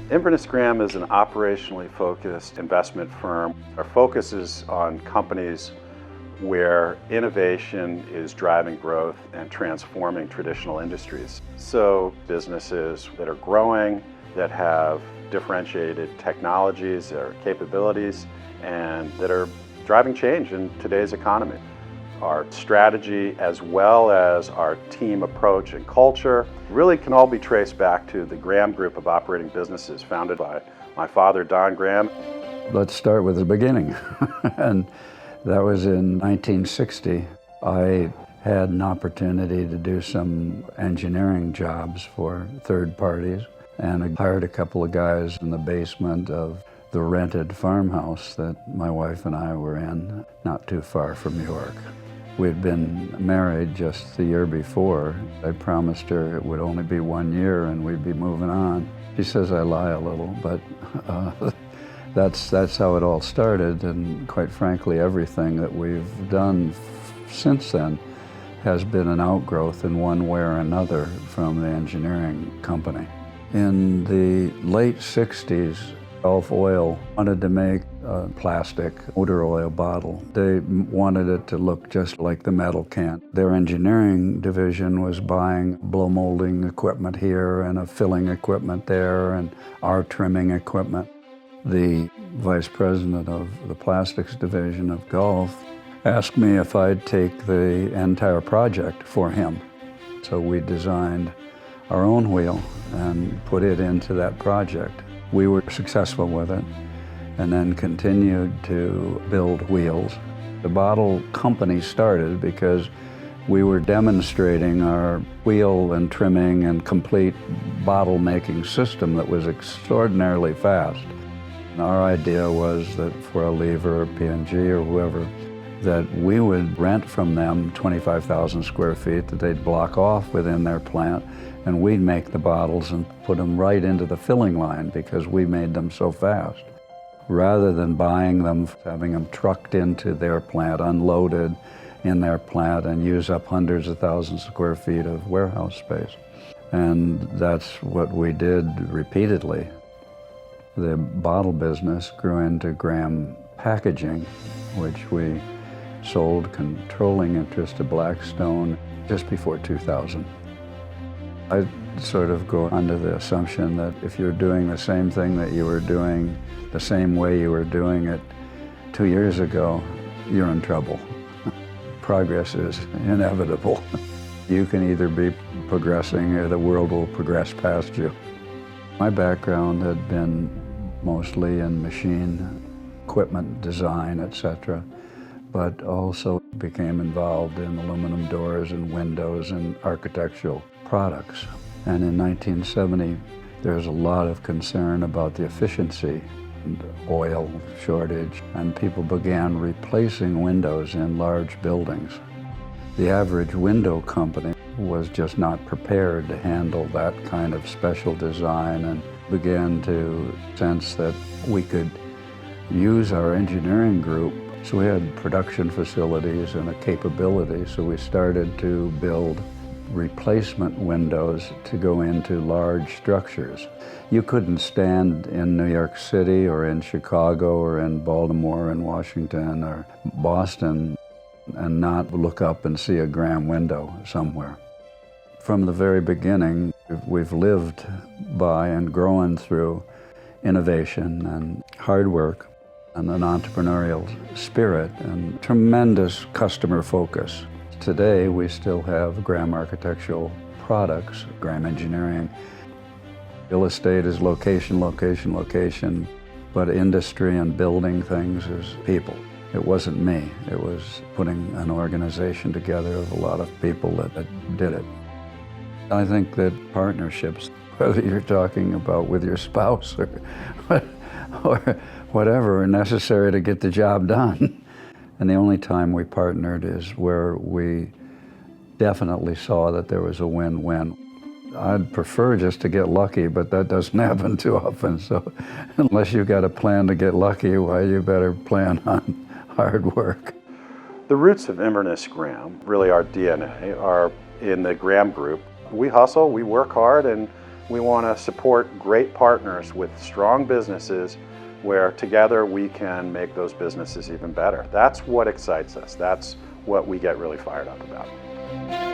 Inverness Graham is an operationally focused investment firm. Our focus is on companies where innovation is driving growth and transforming traditional industries. So businesses that are growing, that have differentiated technologies or capabilities, and that are driving change in today's economy. Our strategy, as well as our team approach and culture, really can all be traced back to the Graham Group of operating businesses founded by my father, Don Graham. Let's start with the beginning. And that was in 1960. I had an opportunity to do some engineering jobs for third parties, and I hired a couple of guys in the basement of the rented farmhouse that my wife and I were in, not too far from York. We'd been married just the year before. I promised her it would only be 1 year and we'd be moving on. She says I lie a little, but that's how it all started. And quite frankly, everything that we've done since then has been an outgrowth in one way or another from the engineering company. In the late 60s, Gulf Oil wanted to make a plastic motor oil bottle. They wanted it to look just like the metal can. Their engineering division was buying blow molding equipment here and a filling equipment there and our trimming equipment. The vice president of the plastics division of Gulf asked me if I'd take the entire project for him. So we designed our own wheel and put it into that project. We were successful with it and then continued to build wheels. The bottle company started because we were demonstrating our wheel and trimming and complete bottle making system that was extraordinarily fast. And our idea was that for a Lever or P&G or whoever, that we would rent from them 25,000 square feet that they'd block off within their plant, and we'd make the bottles and put them right into the filling line because we made them so fast. Rather than buying them, having them trucked into their plant, unloaded in their plant, and use up hundreds of thousands of square feet of warehouse space. And that's what we did repeatedly. The bottle business grew into Graham Packaging, which we sold controlling interest to Blackstone just before 2000. I sort of go under the assumption that if you're doing the same thing that you were doing the same way you were doing it 2 years ago, you're in trouble. Progress is inevitable. You can either be progressing or the world will progress past you. My background had been mostly in machine equipment design, etc., but also became involved in aluminum doors and windows and architectural products. And in 1970, there was a lot of concern about the efficiency and oil shortage, and people began replacing windows in large buildings. The average window company was just not prepared to handle that kind of special design and began to sense that we could use our engineering group. So we had production facilities and a capability, so we started to build replacement windows to go into large structures. You couldn't stand in New York City or in Chicago or in Baltimore and Washington or Boston and not look up and see a Graham window somewhere. From the very beginning, we've lived by and grown through innovation and hard work and an entrepreneurial spirit and tremendous customer focus. Today, we still have Graham Architectural Products, Graham Engineering. Real estate is location, location, location, but industry and building things is people. It wasn't me. It was putting an organization together of a lot of people that did it. I think that partnerships, whether you're talking about with your spouse or whatever, are necessary to get the job done. And the only time we partnered is where we definitely saw that there was a win-win. I'd prefer just to get lucky, but that doesn't happen too often. So unless you've got a plan to get lucky, why you better plan on hard work. The roots of Inverness Graham, really our DNA, are in the Graham Group. We hustle, we work hard, and We want to support great partners with strong businesses where together we can make those businesses even better. That's what excites us. That's what we get really fired up about.